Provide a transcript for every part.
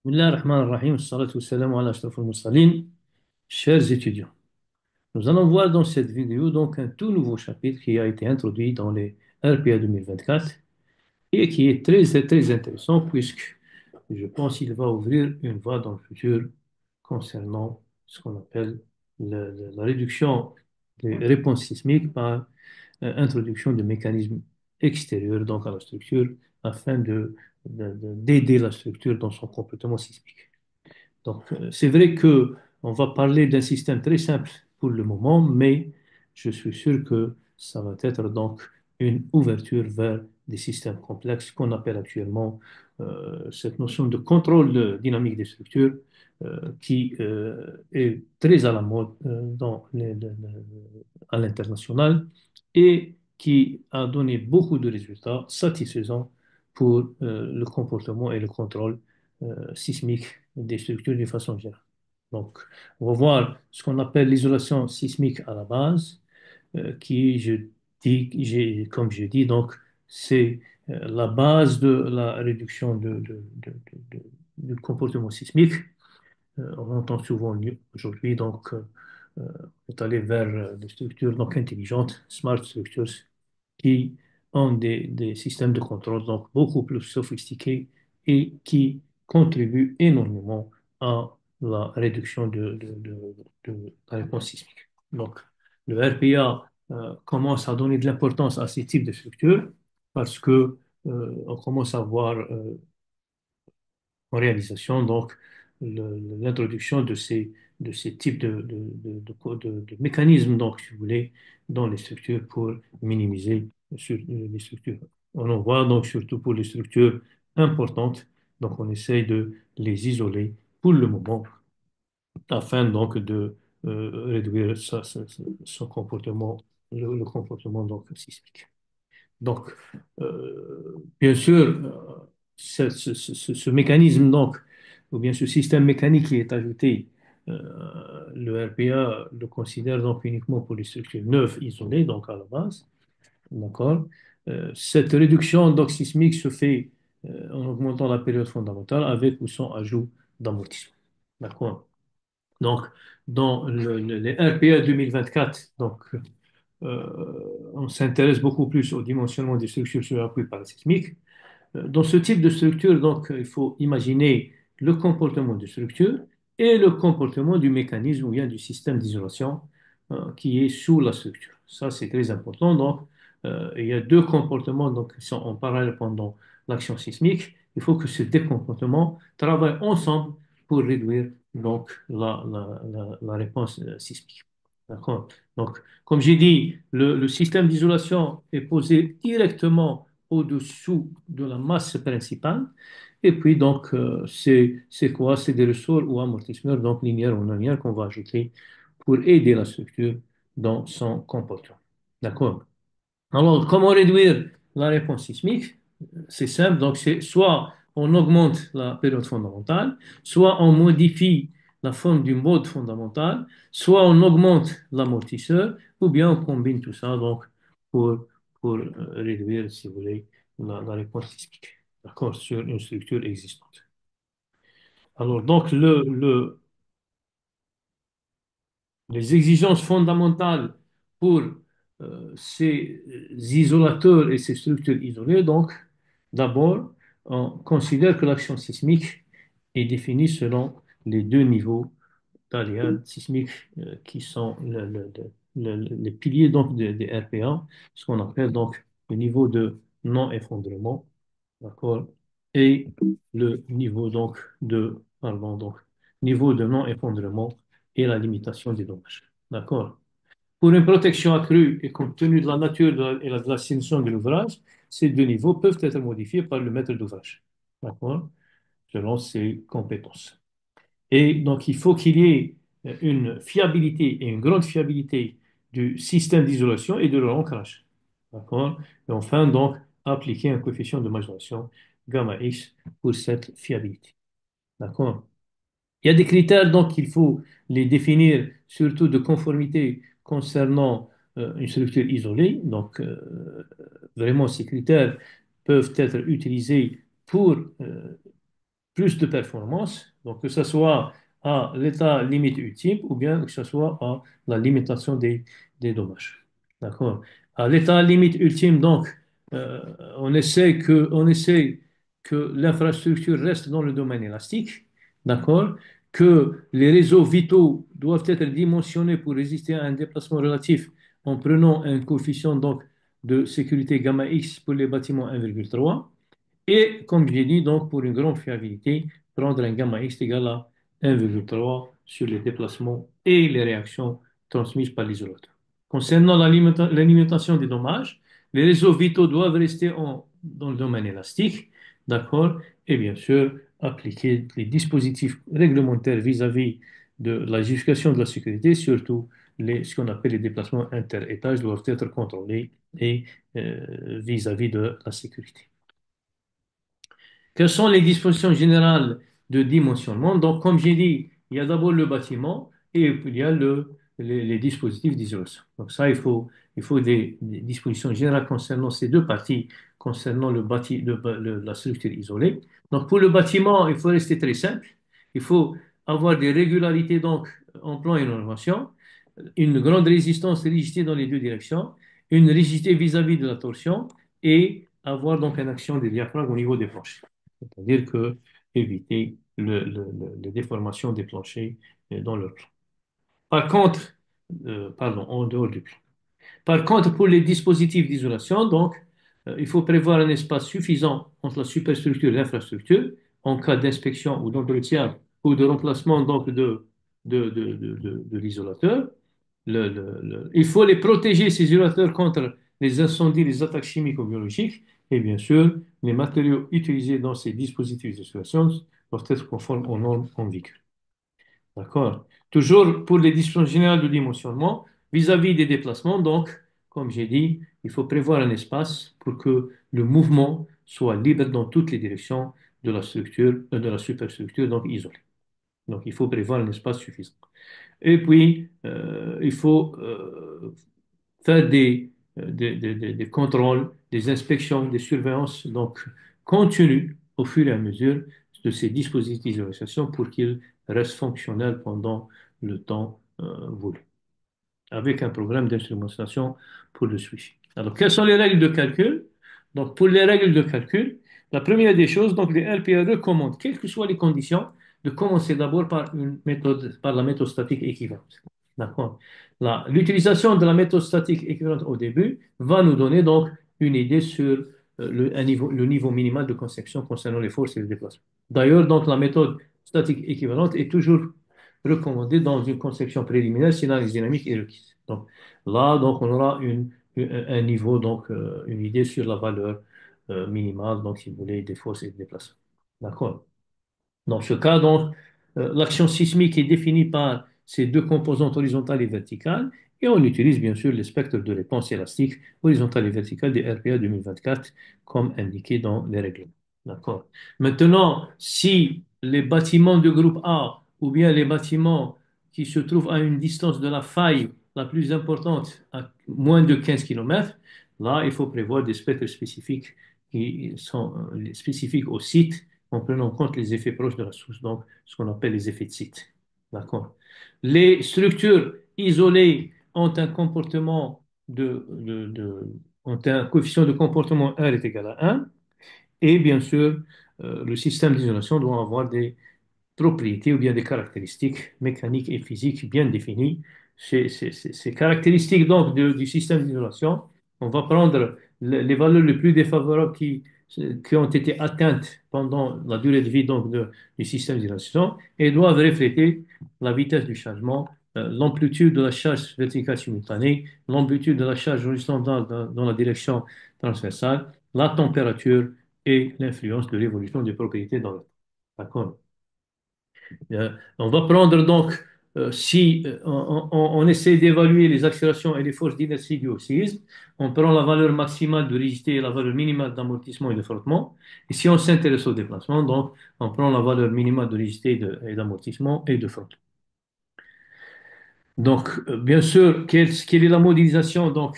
Bismillah ar-Rahman ar-Rahim, salatu wassalamu ala ashraf al-mursalin. Chers étudiants, nous allons voir dans cette vidéo donc un tout nouveau chapitre qui a été introduit dans les RPA 2024 et qui est très intéressant puisque je pense qu'il va ouvrir une voie dans le futur concernant ce qu'on appelle la réduction des réponses sismiques par introduction de mécanismes extérieurs donc à la structure afin d'aider la structure dans son comportement sismique. Donc, c'est vrai que on va parler d'un système très simple pour le moment, mais je suis sûr que ça va être donc une ouverture vers des systèmes complexes qu'on appelle actuellement cette notion de contrôle dynamique des structures qui est très à la mode à l'international et qui a donné beaucoup de résultats satisfaisants pour le comportement et le contrôle sismique des structures de façon générale. Donc, on va voir ce qu'on appelle l'isolation sismique à la base, qui, comme je dis, donc, c'est la base de la réduction du comportement sismique. On entend souvent aujourd'hui, donc, euh, on est allé vers des structures donc intelligentes, smart structures, qui ont des systèmes de contrôle donc beaucoup plus sophistiqués et qui contribuent énormément à la réduction de la réponse sismique. Donc, le RPA commence à donner de l'importance à ces types de structures parce que on commence à voir en réalisation donc l'introduction de ces types de mécanismes, donc, si vous voulez, dans les structures pour minimiser les structures. On en voit donc surtout pour les structures importantes, donc on essaye de les isoler pour le moment afin donc de réduire son comportement, le comportement donc sismique. Donc, bien sûr, ce mécanisme, donc, ou bien ce système mécanique qui est ajouté, le RPA le considère donc uniquement pour les structures neuves isolées, donc à la base, d'accord? Cette réduction donc, sismique se fait en augmentant la période fondamentale avec ou sans ajout d'amortissement, d'accord? Donc, dans les RPA 2024, donc, on s'intéresse beaucoup plus au dimensionnement des structures sur appui parasismique. Dans ce type de structure, donc, il faut imaginer le comportement de structure et le comportement du mécanisme ou bien du système d'isolation qui est sous la structure. Ça, c'est très important. Donc, il y a deux comportements donc, qui sont en parallèle pendant l'action sismique. Il faut que ces deux comportements travaillent ensemble pour réduire donc, la réponse sismique. D'accord? Donc, comme j'ai dit, le système d'isolation est posé directement au-dessous de la masse principale. Et puis, donc, c'est quoi? C'est des ressorts ou amortisseurs, donc linéaires ou non linéaires, qu'on va ajouter pour aider la structure dans son comportement. D'accord? Alors, comment réduire la réponse sismique? C'est simple, donc c'est soit on augmente la période fondamentale, soit on modifie la forme du mode fondamental, soit on augmente l'amortisseur, ou bien on combine tout ça donc pour, pour réduire, si vous voulez, la réponse sismique, d'accord, sur une structure existante. Alors, donc, les exigences fondamentales pour ces isolateurs et ces structures isolées, donc, d'abord, on considère que l'action sismique est définie selon les deux niveaux d'aléas sismiques qui sont les piliers donc, des RPA, ce qu'on appelle donc le niveau de non-effondrement, d'accord, et le niveau donc donc, niveau de non-effondrement et la limitation des dommages. D'accord? Pour une protection accrue et compte tenu de la nature et de la situation de l'ouvrage, ces deux niveaux peuvent être modifiés par le maître d'ouvrage. D'accord? Selon ses compétences. Et donc, il faut qu'il y ait une fiabilité et une grande fiabilité du système d'isolation et de leur ancrage. D'accord? Et enfin, donc, appliquer un coefficient de majoration gamma X pour cette fiabilité. D'accord? Il y a des critères, donc, il faut les définir, surtout de conformité concernant une structure isolée. Donc, vraiment, ces critères peuvent être utilisés pour plus de performance, donc que ce soit à l'état limite ultime ou bien que ce soit à la limitation des dommages. D'accord? À l'état limite ultime, donc, euh, on essaie que l'infrastructure reste dans le domaine élastique, d'accord? Que les réseaux vitaux doivent être dimensionnés pour résister à un déplacement relatif en prenant un coefficient donc, de sécurité gamma X pour les bâtiments 1,3. Et comme j'ai dit, donc, pour une grande fiabilité, prendre un gamma X égal à 1,3 sur les déplacements et les réactions transmises par l'isolateur. Concernant la limitation des dommages, les réseaux vitaux doivent rester dans le domaine élastique, d'accord? Et bien sûr, appliquer les dispositifs réglementaires vis-à-vis de la justification de la sécurité, surtout ce qu'on appelle les déplacements inter-étages doivent être contrôlés et vis-à-vis de la sécurité. Quelles sont les dispositions générales de dimensionnement? Donc, comme j'ai dit, il y a d'abord le bâtiment et puis il y a les dispositifs d'isolation. Donc, ça, il faut des dispositions générales concernant ces deux parties, concernant la structure isolée. Donc, pour le bâtiment, il faut rester très simple. Il faut avoir des régularités donc, en plan et en élévation, une grande résistance, rigidité dans les deux directions, une rigidité vis-à-vis de la torsion et avoir donc une action des diaphragmes au niveau des planchers. C'est-à-dire que éviter les déformations des planchers dans le plan. Par contre, pardon, en dehors du plan. Par contre, pour les dispositifs d'isolation, donc, il faut prévoir un espace suffisant entre la superstructure et l'infrastructure en cas d'inspection ou d'entretien ou de remplacement donc, de l'isolateur. Il faut les protéger, ces isolateurs, contre les incendies, les attaques chimiques ou biologiques. Et bien sûr, les matériaux utilisés dans ces dispositifs d'isolation doivent être conformes aux normes en vigueur. D'accord? Toujours pour les dispositions générales de dimensionnement, vis-à-vis des déplacements, donc, comme j'ai dit, il faut prévoir un espace pour que le mouvement soit libre dans toutes les directions de la structure, de la superstructure, donc isolée. Donc, il faut prévoir un espace suffisant. Et puis, il faut faire des contrôles, des inspections, des surveillances, donc continues au fur et à mesure de ces dispositifs d'isolation pour qu'ils restent fonctionnels pendant le temps voulu, avec un programme d'instrumentation pour le suivi. Alors, quelles sont les règles de calcul? Donc, pour les règles de calcul, la première des choses, donc les RPA recommandent, quelles que soient les conditions, de commencer d'abord par par la méthode statique équivalente. D'accord? L'utilisation de la méthode statique équivalente au début va nous donner donc une idée sur le niveau minimal de conception concernant les forces et les déplacements. D'ailleurs, donc la méthode statique équivalente est toujours recommandée dans une conception préliminaire si l'analyse dynamique est requise. Donc là, donc on aura un niveau, donc une idée sur la valeur minimale, donc si vous voulez, des forces et des déplacements. D'accord? Dans ce cas, donc, l'action sismique est définie par ces deux composantes horizontales et verticales, et on utilise bien sûr les spectres de réponse élastique horizontale et verticale des RPA 2024, comme indiqué dans les règlements. D'accord. Maintenant, si les bâtiments de groupe A ou bien les bâtiments qui se trouvent à une distance de la faille la plus importante, à moins de 15 km, là, il faut prévoir des spectres spécifiques qui sont spécifiques au site en prenant en compte les effets proches de la source, donc ce qu'on appelle les effets de site. D'accord? Les structures isolées ont un comportement ont un coefficient de comportement R est égal à 1, et bien sûr, le système d'isolation doit avoir des propriétés ou bien des caractéristiques mécaniques et physiques bien définies. Ces caractéristiques donc du système d'isolation, on va prendre les valeurs les plus défavorables qui ont été atteintes pendant la durée de vie donc du système d'isolation et doivent refléter la vitesse du chargement, l'amplitude de la charge verticale simultanée, l'amplitude de la charge horizontale dans la direction transversale, la température et l'influence de l'évolution des propriétés dans le temps. D'accord? On va prendre donc, si on essaie d'évaluer les accélérations et les forces d'inertie du séisme, on prend la valeur maximale de rigidité et la valeur minimale d'amortissement et de frottement. Et si on s'intéresse au déplacement, donc on prend la valeur minimale de rigidité et d'amortissement et de frottement. Donc, bien sûr, quelle est la modélisation? Donc,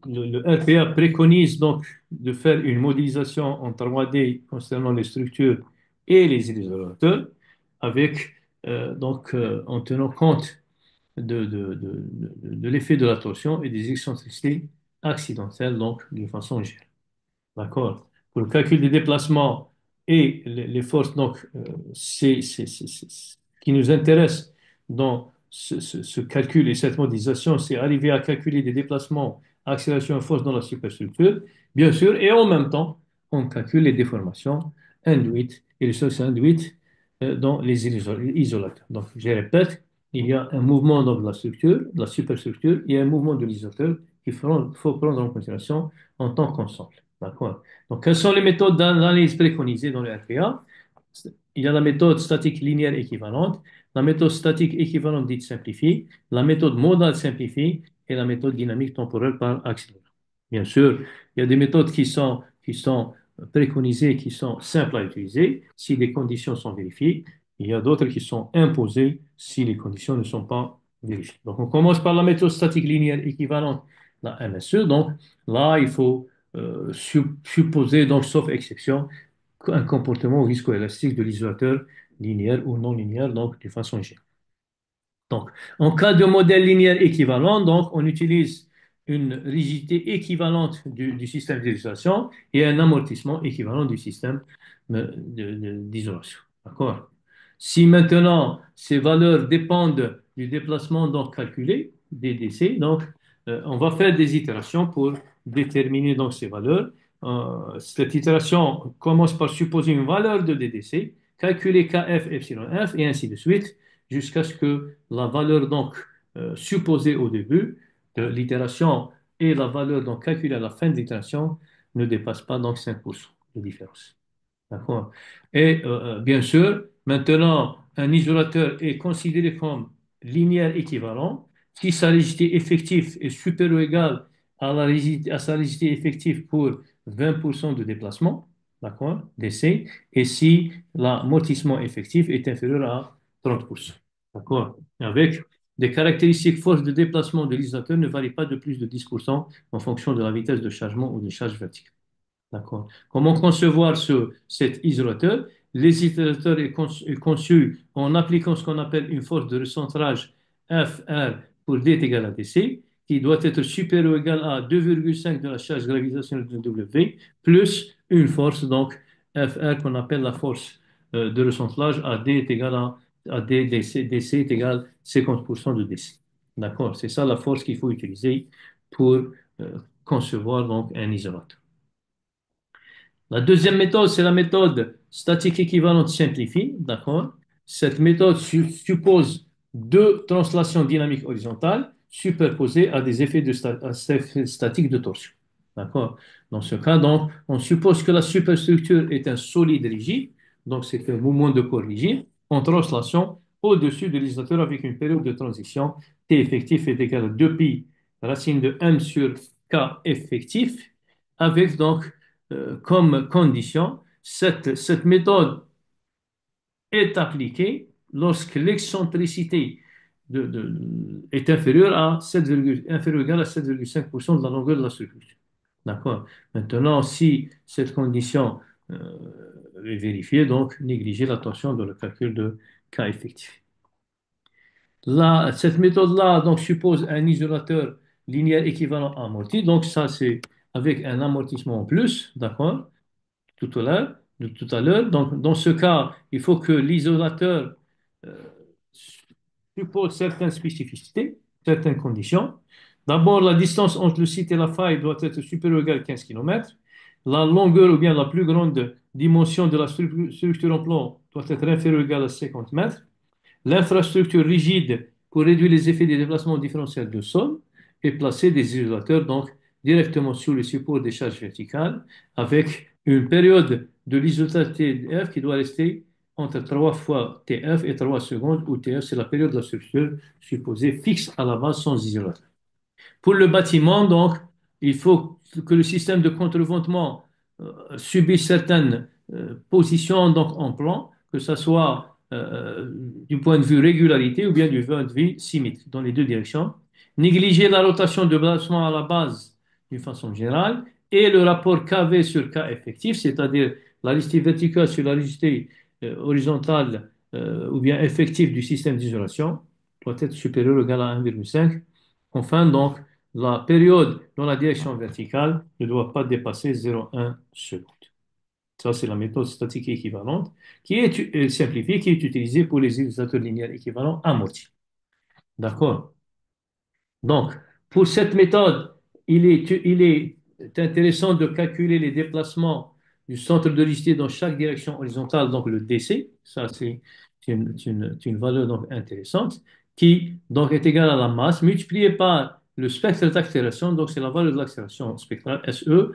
le RPA préconise donc de faire une modélisation en 3D concernant les structures et les isolateurs avec, en tenant compte de l'effet de la torsion et des excentricités accidentelles, donc d'une façon générale. D'accord? Pour le calcul des déplacements et les forces, donc, ce qui nous intéresse dans ce calcul et cette modélisation, c'est arriver à calculer des déplacements, accélération et force dans la superstructure, bien sûr, et en même temps, on calcule les déformations induites et les sources induites dans les isolateurs. Donc, je répète, il y a un mouvement dans la structure, de la superstructure, et un mouvement de l'isolateur qu'il faut prendre en considération en tant qu'ensemble. D'accord? Donc, quelles sont les méthodes d'analyse préconisées dans le RPA? Il y a la méthode statique linéaire équivalente, la méthode statique équivalente dite simplifiée, la méthode modale simplifiée et la méthode dynamique temporelle par accélération. Bien sûr, il y a des méthodes qui sont préconisées, qui sont simples à utiliser si les conditions sont vérifiées. Il y a d'autres qui sont imposées si les conditions ne sont pas vérifiées. Donc, on commence par la méthode statique linéaire équivalente, la MSE. Donc, là, il faut supposer, donc, sauf exception, un comportement viscoélastique de l'isolateur linéaire ou non linéaire, donc de façon générale. Donc, en cas de modèle linéaire équivalent, donc, on utilise une rigidité équivalente du système d'isolation et un amortissement équivalent du système d'isolation. D'accord? Si maintenant ces valeurs dépendent du déplacement donc calculé, DDC, donc on va faire des itérations pour déterminer donc ces valeurs. Cette itération commence par supposer une valeur de DDC, calculer KF, epsilon F et ainsi de suite jusqu'à ce que la valeur donc supposée au début de l'itération et la valeur donc calculée à la fin de l'itération ne dépasse pas donc 5% de différence. D'accord? Et bien sûr, maintenant, un isolateur est considéré comme linéaire équivalent si sa rigidité effective est supérieure ou égale à sa rigidité effective pour 20% de déplacement, d'accord, d'essai, et si l'amortissement effectif est inférieur à 30%. D'accord? Avec des caractéristiques forces de déplacement de l'isolateur ne varient pas de plus de 10% en fonction de la vitesse de chargement ou de charge verticale. D'accord. Comment concevoir cet isolateur? L'isolateur est conçu en appliquant ce qu'on appelle une force de recentrage FR pour D est égal à DC, qui doit être supérieure ou égale à 2,5 de la charge gravitationnelle de W, plus une force, donc FR, qu'on appelle la force de recentrage à D est égal à D, DC est égal à 50% de DC. D'accord. C'est ça la force qu'il faut utiliser pour concevoir donc un isolateur. La deuxième méthode, c'est la méthode statique équivalente simplifiée, d'accord? Cette méthode suppose deux translations dynamiques horizontales superposées à des effets statiques de torsion, d'accord? Dans ce cas, donc, on suppose que la superstructure est un solide rigide, donc c'est un mouvement de corps rigide, en translation au-dessus de l'isolateur avec une période de transition T effectif est égal à 2pi racine de m sur K effectif, avec donc comme condition, cette méthode est appliquée lorsque l'excentricité est inférieure à 7, inférieure ou égale à 7,5% de la longueur de la structure. D'accord? Maintenant, si cette condition est vérifiée, donc négligez la tension dans le calcul de cas effectif. Là, cette méthode-là donc, suppose un isolateur linéaire équivalent amorti. Donc, ça, c'est avec un amortissement en plus, d'accord? De tout à l'heure. Donc, dans ce cas, il faut que l'isolateur euh, suppose certaines spécificités, certaines conditions. D'abord, la distance entre le site et la faille doit être supérieure ou égale à 15 km. La longueur ou bien la plus grande dimension de la structure en plan doit être inférieure ou égale à 50 mètres. L'infrastructure rigide pour réduire les effets des déplacements différentiels de sol et placer des isolateurs donc directement sur les supports des charges verticales avec une période de l'isolateur TF qui doit rester entre 3 fois TF et 3 secondes où TF c'est la période de la structure supposée fixe à la base sans isolateur. Pour le bâtiment, donc, il faut que le système de contreventement subisse certaines positions donc, en plan, que ce soit du point de vue régularité ou bien du point de vue symétrique, dans les deux directions. Négliger la rotation de bâtiment à la base d'une façon générale et le rapport KV sur K effectif, c'est-à-dire la rigidité verticale sur la rigidité horizontale ou bien effective du système d'isolation doit être supérieure ou égale à 1,5. Enfin, donc, la période dans la direction verticale ne doit pas dépasser 0,1 seconde. Ça, c'est la méthode statique équivalente qui est simplifiée, qui est utilisée pour les utilisateurs linéaires équivalents amortis. D'accord? Donc, pour cette méthode, il est intéressant de calculer les déplacements du centre de lisier dans chaque direction horizontale, donc le DC, ça c'est une valeur donc intéressante, qui donc est égale à la masse multipliée par le spectre d'accélération, donc c'est la valeur de l'accélération spectrale, SE,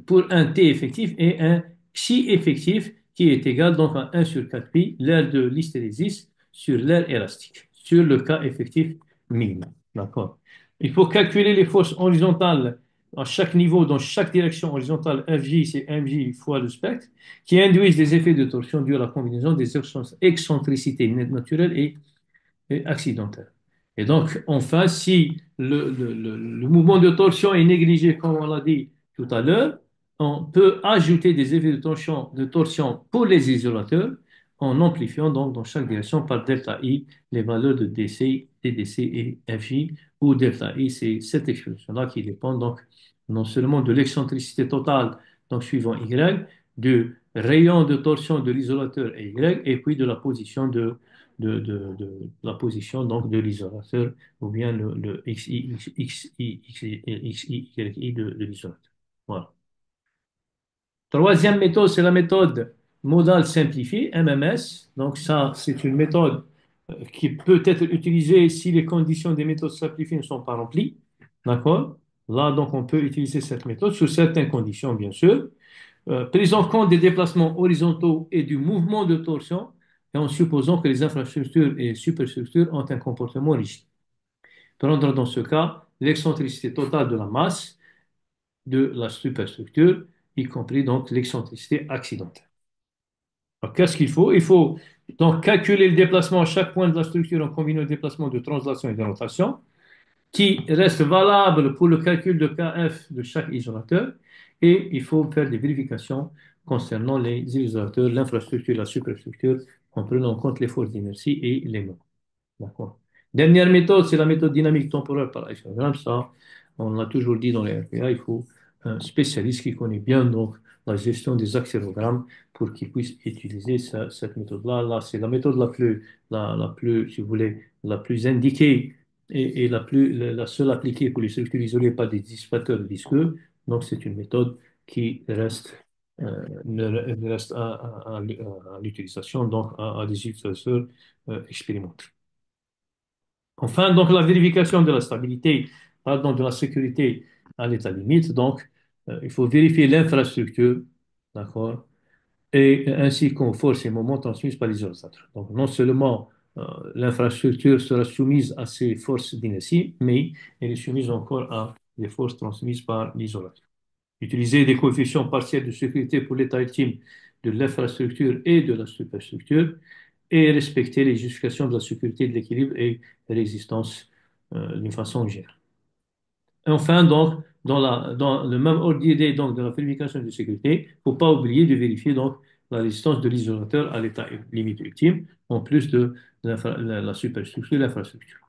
pour un T effectif et un Xi effectif qui est égal donc à 1 sur 4 pi, l'aire de l'hystérésis sur l'aire élastique, sur le cas effectif minimum. D'accord? Il faut calculer les forces horizontales à chaque niveau, dans chaque direction horizontale. FJ, c'est mj fois le spectre, qui induisent des effets de torsion dus à la combinaison des excentricités naturelles et accidentelle. Et donc, enfin, si le mouvement de torsion est négligé, comme on l'a dit tout à l'heure, on peut ajouter des effets de torsion pour les isolateurs en amplifiant donc dans chaque direction par delta I les valeurs de DC, TDC et FJ, où delta I, c'est cette expression-là qui dépend donc non seulement de l'excentricité totale, donc suivant Y, du rayon de torsion de l'isolateur Y, et puis de la position de la position donc de l'isolateur ou bien le XI de l'isolateur. Voilà. Troisième méthode, c'est la méthode modale simplifiée, MMS. Donc ça, c'est une méthode qui peut être utilisée si les conditions des méthodes simplifiées ne sont pas remplies. D'accord? Là, donc, on peut utiliser cette méthode sous certaines conditions, bien sûr. Prise en compte des déplacements horizontaux et du mouvement de torsion, et en supposant que les infrastructures et superstructures ont un comportement rigide. Prendre dans ce cas l'excentricité totale de la masse de la superstructure, y compris donc l'excentricité accidentelle. Alors, qu'est-ce qu'il faut? Il faut donc calculer le déplacement à chaque point de la structure en combinant le déplacement de translation et de rotation, qui reste valable pour le calcul de KF de chaque isolateur. Et il faut faire des vérifications concernant les isolateurs, l'infrastructure, la superstructure, en prenant en compte les forces d'inertie et les moments. D'accord. Dernière méthode, c'est la méthode dynamique temporaire par hexagramme. Ça, on l'a toujours dit dans les RPA, il faut un spécialiste qui connaît bien donc la gestion des accélérogrammes pour qu'il puisse utiliser cette méthode-là. Là, c'est la méthode la plus, si vous voulez, la plus indiquée et la seule appliquée pour les structures isolées par des dissipateurs visqueux. Donc, c'est une méthode qui ne reste à l'utilisation, donc à des utilisateurs expérimentés. Enfin, donc la vérification de la stabilité, pardon, de la sécurité à l'état limite. Donc, il faut vérifier l'infrastructure, d'accord, et ainsi qu'aux forces et moments transmises par l'isolateur. Donc, non seulement l'infrastructure sera soumise à ces forces d'inertie, mais elle est soumise encore à des forces transmises par l'isolateur. Utiliser des coefficients partiels de sécurité pour l'état ultime de l'infrastructure et de la superstructure et respecter les justifications de la sécurité, de l'équilibre et de l'existence d'une façon générale. Enfin, donc, dans le même ordre d'idée donc, de la vérification de sécurité, il ne faut pas oublier de vérifier donc, la résistance de l'isolateur à l'état limite ultime, en plus de la superstructure et l'infrastructure.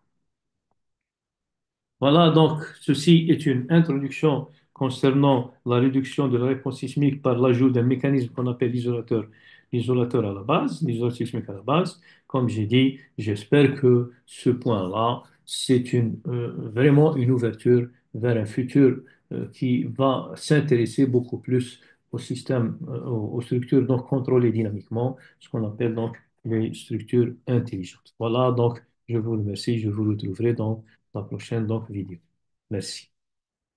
Voilà, donc ceci est une introduction concernant la réduction de la réponse sismique par l'ajout d'un mécanisme qu'on appelle l'isolateur à la base, l'isolateur sismique à la base. Comme j'ai dit, j'espère que ce point-là, c'est vraiment une ouverture vers un futur qui va s'intéresser beaucoup plus au système, aux structures donc contrôlées dynamiquement, ce qu'on appelle donc les structures intelligentes. Voilà, donc je vous remercie, je vous retrouverai dans la prochaine donc, vidéo. Merci.